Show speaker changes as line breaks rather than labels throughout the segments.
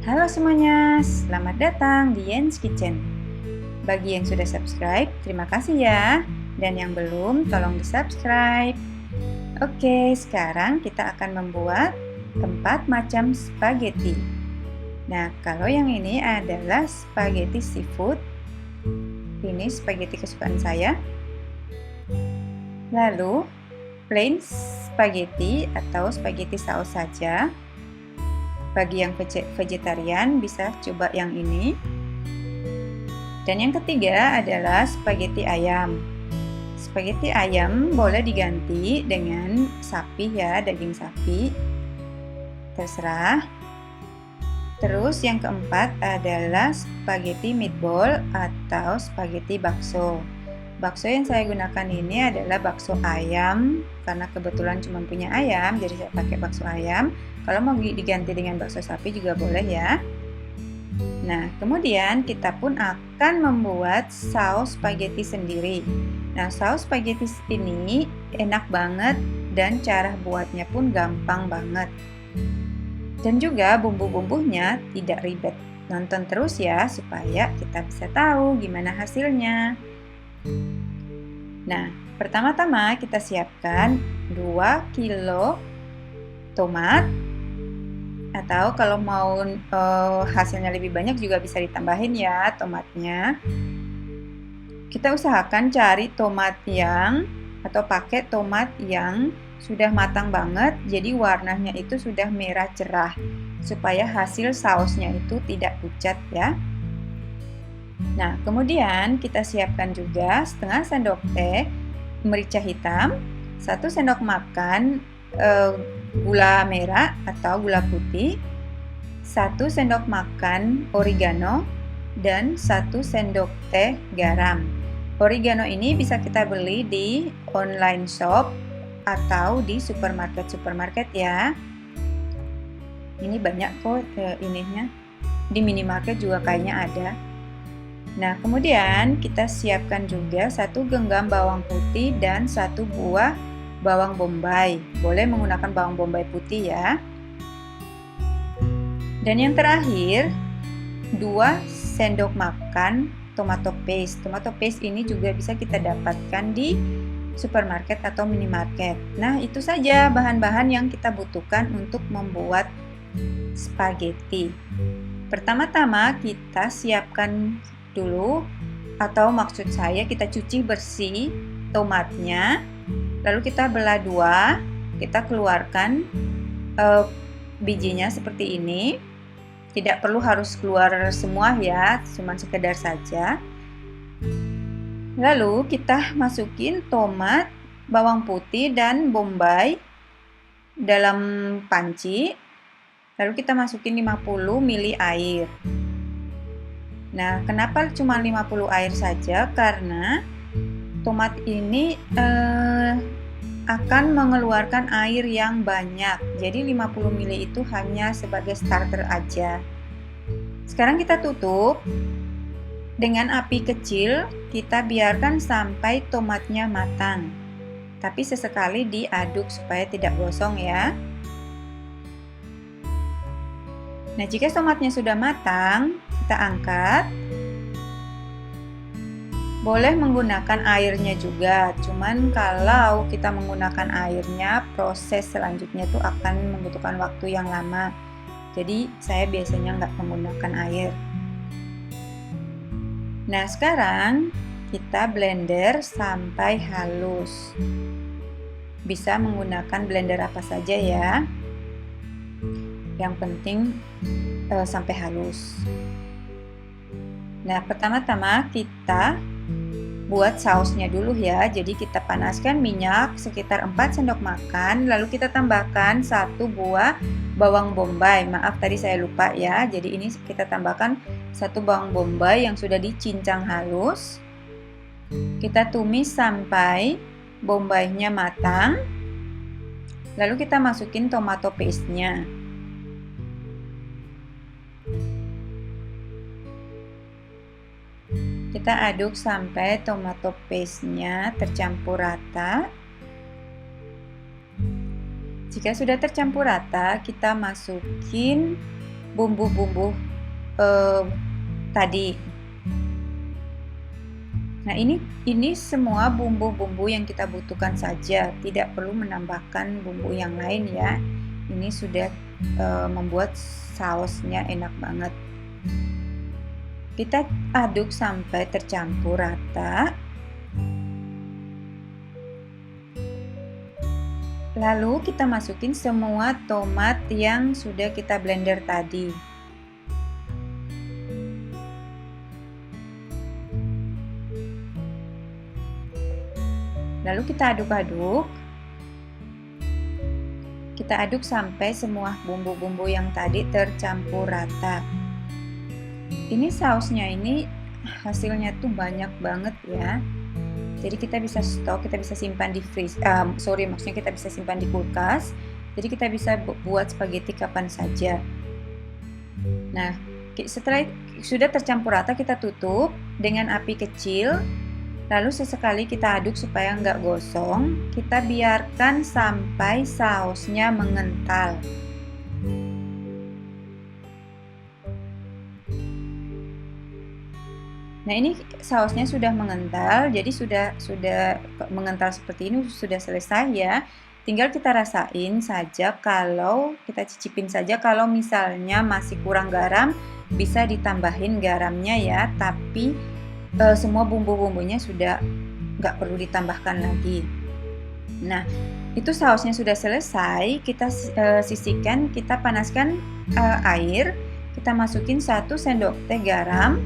Halo semuanya, selamat datang di Yen's Kitchen. Bagi yang sudah subscribe, terima kasih ya. Dan yang belum, tolong di-subscribe. Oke, sekarang kita akan membuat 4 macam spaghetti. Nah, kalau yang ini adalah spaghetti seafood. Ini spaghetti kesukaan saya. Lalu, plain spaghetti atau spaghetti saus saja. Bagi yang vegetarian bisa coba yang ini. Dan yang ketiga adalah spaghetti ayam. Spaghetti ayam boleh diganti dengan sapi ya, daging sapi. Terserah. Terus yang keempat adalah spaghetti meatball atau spaghetti bakso. Bakso yang saya gunakan ini adalah bakso ayam, karena kebetulan cuma punya ayam, jadi saya pakai bakso ayam. Kalau mau diganti dengan bakso sapi juga boleh ya. Nah, kemudian kita pun akan membuat saus spaghetti sendiri. Nah, saus spaghetti ini enak banget dan cara buatnya pun gampang banget. Dan juga bumbu-bumbunya tidak ribet. Nonton terus ya supaya kita bisa tahu gimana hasilnya. Nah, pertama-tama kita siapkan 2 kilo tomat, atau kalau mau hasilnya lebih banyak juga bisa ditambahin ya tomatnya. Kita usahakan cari tomat atau pakai tomat yang sudah matang banget, jadi warnanya itu sudah merah cerah, supaya hasil sausnya itu tidak pucat ya. Nah, kemudian kita siapkan juga setengah sendok teh merica hitam, 1 sendok makan gula merah atau gula putih, 1 sendok makan oregano, dan 1 sendok teh garam. Oregano ini bisa kita beli di online shop atau di supermarket ya. Ini banyak kok ininya. Di minimarket juga kayaknya ada. Nah, kemudian kita siapkan juga 1 genggam bawang putih dan 1 buah bawang bombay. Boleh menggunakan bawang bombay putih ya. Dan yang terakhir, 2 sendok makan tomato paste. Tomato paste ini juga bisa kita dapatkan di supermarket atau minimarket. Nah, itu saja bahan-bahan yang kita butuhkan untuk membuat spaghetti. Pertama-tama kita siapkan dulu, atau maksud saya kita cuci bersih tomatnya, lalu kita belah 2, kita keluarkan bijinya seperti ini. Tidak perlu harus keluar semua ya, cuma sekedar saja. Lalu kita masukin tomat, bawang putih dan bombay dalam panci. Lalu kita masukin 50 ml air. Nah, kenapa cuma 50 air saja? Karena tomat ini akan mengeluarkan air yang banyak. Jadi 50 ml itu hanya sebagai starter aja. Sekarang kita tutup. Dengan api kecil, kita biarkan sampai tomatnya matang. Tapi sesekali diaduk supaya tidak gosong ya. Nah, jika tomatnya sudah matang, kita angkat. Boleh menggunakan airnya juga, cuman kalau kita menggunakan airnya, proses selanjutnya itu akan membutuhkan waktu yang lama. Jadi saya biasanya nggak menggunakan air. Nah, sekarang kita blender sampai halus. Bisa menggunakan blender apa saja ya. Yang penting sampai halus. Nah, pertama-tama kita buat sausnya dulu ya. Jadi kita panaskan minyak sekitar 4 sendok makan, lalu kita tambahkan 1 buah bawang bombay. Maaf tadi saya lupa ya. Jadi ini kita tambahkan 1 bawang bombay yang sudah dicincang halus. Kita tumis sampai bombaynya matang. Lalu kita masukin tomato paste-nya. Kita aduk sampai tomato paste-nya tercampur rata. Jika sudah tercampur rata, kita masukin bumbu-bumbu tadi. Nah, ini semua bumbu-bumbu yang kita butuhkan saja, tidak perlu menambahkan bumbu yang lain ya. Ini sudah membuat sausnya enak banget. Kita aduk sampai tercampur rata. Lalu kita masukin semua tomat yang sudah kita blender tadi. Lalu kita aduk-aduk. Kita aduk sampai semua bumbu-bumbu yang tadi tercampur rata. Ini sausnya ini hasilnya tuh banyak banget ya. Jadi kita bisa stok, kita bisa simpan di maksudnya kita bisa simpan di kulkas. Jadi kita bisa buat spaghetti kapan saja. Nah, setelah sudah tercampur rata, kita tutup dengan api kecil. Lalu sesekali kita aduk supaya nggak gosong. Kita biarkan sampai sausnya mengental. Nah, ini sausnya sudah mengental, jadi sudah mengental seperti ini sudah selesai ya. Tinggal kita rasain saja, kalau kita cicipin saja kalau misalnya masih kurang garam, bisa ditambahin garamnya ya, tapi semua bumbu-bumbunya sudah nggak perlu ditambahkan lagi. Nah, itu sausnya sudah selesai, kita sisihkan, kita panaskan air, kita masukin 1 sendok teh garam.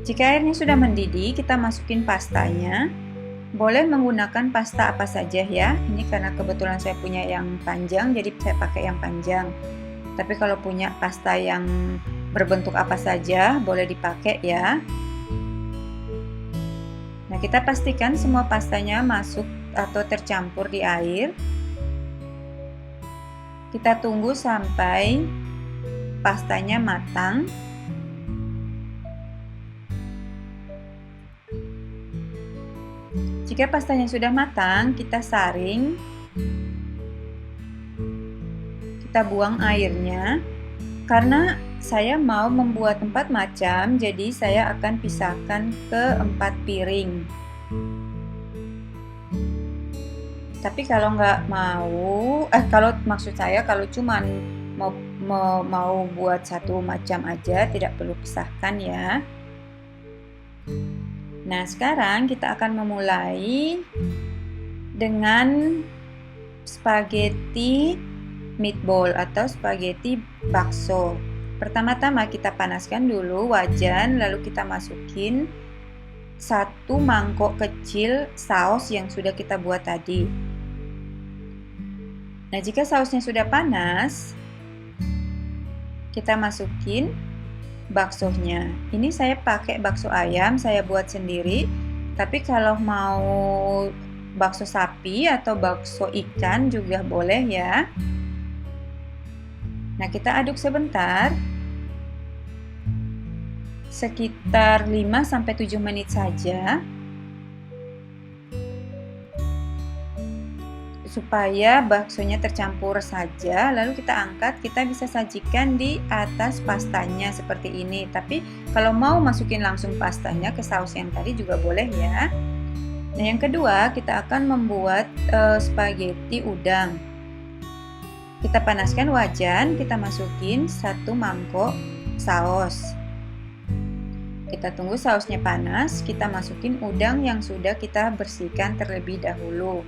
Jika airnya sudah mendidih, kita masukin pastanya. Boleh menggunakan pasta apa saja ya. Ini karena kebetulan saya punya yang panjang, jadi saya pakai yang panjang. Tapi kalau punya pasta yang berbentuk apa saja, boleh dipakai ya. Nah, kita pastikan semua pastanya masuk atau tercampur di air. Kita tunggu sampai pastanya matang. Jika pastanya sudah matang, kita saring, kita buang airnya. Karena saya mau membuat 4 macam, jadi saya akan pisahkan ke 4 piring. Tapi kalau nggak mau, kalau maksud saya kalau cuman mau buat 1 macam aja, tidak perlu pisahkan ya. Nah, sekarang kita akan memulai dengan spaghetti meatball atau spaghetti bakso. Pertama-tama kita panaskan dulu wajan, lalu kita masukin 1 mangkok kecil saus yang sudah kita buat tadi. Nah, jika sausnya sudah panas, kita masukin baksonya. Ini saya pakai bakso ayam, saya buat sendiri. Tapi kalau mau bakso sapi atau bakso ikan juga boleh ya. Nah, kita aduk sebentar. Sekitar 5-7 menit saja. Supaya baksonya tercampur saja, lalu kita angkat, kita bisa sajikan di atas pastanya seperti ini. Tapi kalau mau masukin langsung pastanya ke saus yang tadi juga boleh ya. Nah, yang kedua kita akan membuat spaghetti udang. Kita panaskan wajan, kita masukin 1 mangkok saus. Kita tunggu sausnya panas, kita masukin udang yang sudah kita bersihkan terlebih dahulu.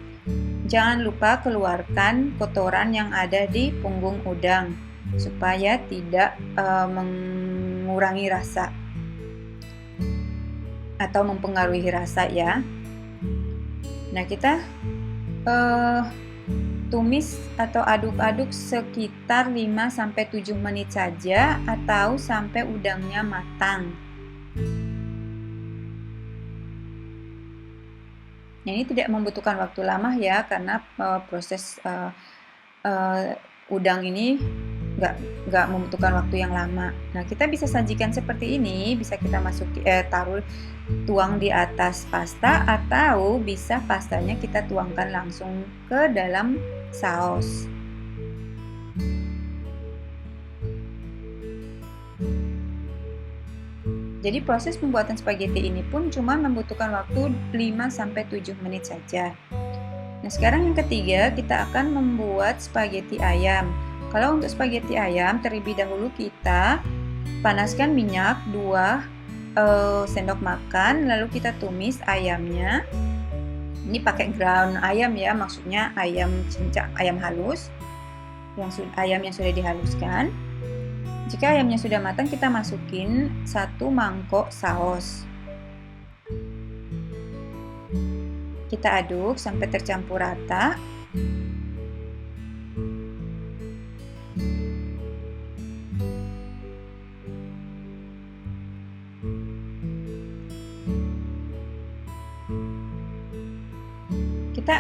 Jangan lupa keluarkan kotoran yang ada di punggung udang supaya tidak mengurangi rasa atau mempengaruhi rasa ya. Nah, kita tumis atau aduk-aduk sekitar 5-7 menit saja atau sampai udangnya matang. Nah, ini tidak membutuhkan waktu lama ya, karena proses udang ini nggak membutuhkan waktu yang lama. Nah, kita bisa sajikan seperti ini, bisa kita tuang di atas pasta, atau bisa pastanya kita tuangkan langsung ke dalam saus. Jadi proses pembuatan spaghetti ini pun cuma membutuhkan waktu 5-7 menit saja. Nah, sekarang yang ketiga, kita akan membuat spaghetti ayam. Kalau untuk spaghetti ayam, terlebih dahulu kita panaskan minyak 2 sendok makan, lalu kita tumis ayamnya. Ini pakai ground ayam ya, maksudnya ayam cincang, ayam halus, ayam yang sudah dihaluskan. Jika ayamnya sudah matang, kita masukin 1 mangkok saus. Kita aduk sampai tercampur rata. Kita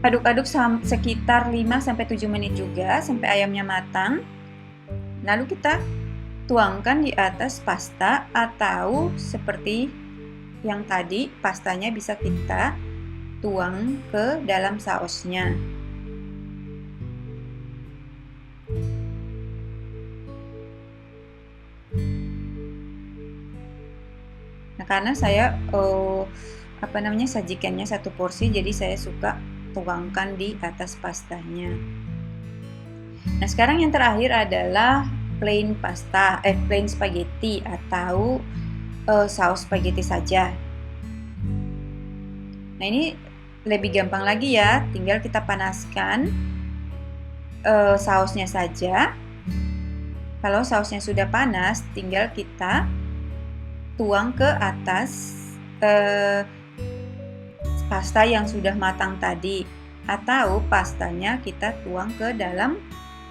aduk-aduk sekitar 5-7 menit juga sampai ayamnya matang. Lalu kita tuangkan di atas pasta, atau seperti yang tadi, pastanya bisa kita tuang ke dalam sausnya. Nah, karena saya sajikannya 1 porsi, jadi saya suka tuangkan di atas pastanya. Nah, sekarang yang terakhir adalah plain spaghetti atau saus spaghetti saja. Nah, ini lebih gampang lagi ya, tinggal kita panaskan sausnya saja. Kalau sausnya sudah panas, tinggal kita tuang ke atas pasta yang sudah matang tadi, atau pastanya kita tuang ke dalam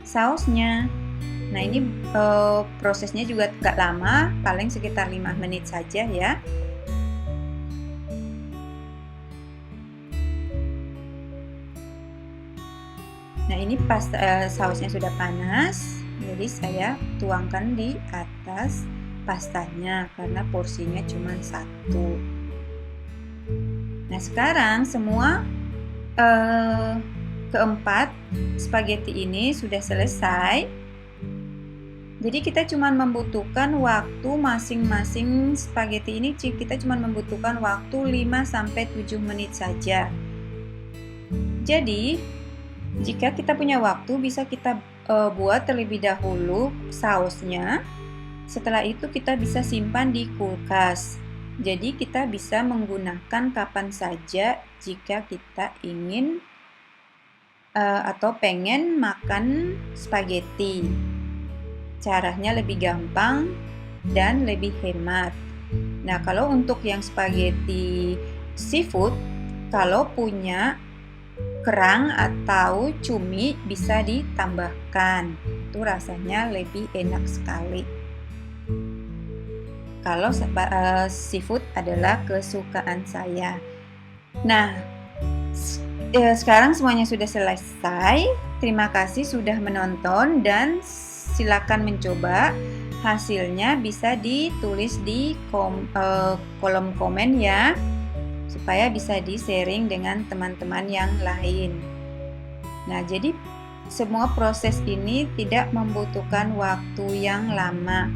sausnya. Nah, ini prosesnya juga gak lama, paling sekitar 5 menit saja ya. Nah, ini sausnya sudah panas, jadi saya tuangkan di atas pastanya karena porsinya cuma 1. Nah, sekarang semua keempat spaghetti ini sudah selesai. Jadi kita cuma membutuhkan waktu masing-masing spaghetti ini, kita cuma membutuhkan waktu 5-7 menit saja. Jadi jika kita punya waktu, bisa kita buat terlebih dahulu sausnya. Setelah itu kita bisa simpan di kulkas. Jadi kita bisa menggunakan kapan saja jika kita ingin atau pengen makan spaghetti. Caranya lebih gampang dan lebih hemat. Nah, kalau untuk yang spaghetti seafood, kalau punya kerang atau cumi bisa ditambahkan. Itu rasanya lebih enak sekali. Kalau seafood adalah kesukaan saya. Nah, sekarang semuanya sudah selesai. Terima kasih sudah menonton dan silakan mencoba. Hasilnya bisa ditulis di kolom komen ya, supaya bisa di-sharing dengan teman-teman yang lain. Nah, jadi semua proses ini tidak membutuhkan waktu yang lama.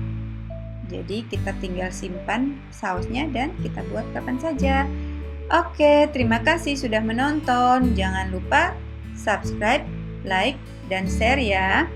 Jadi kita tinggal simpan sausnya dan kita buat kapan saja. Oke, terima kasih sudah menonton. Jangan lupa subscribe, like, dan share ya.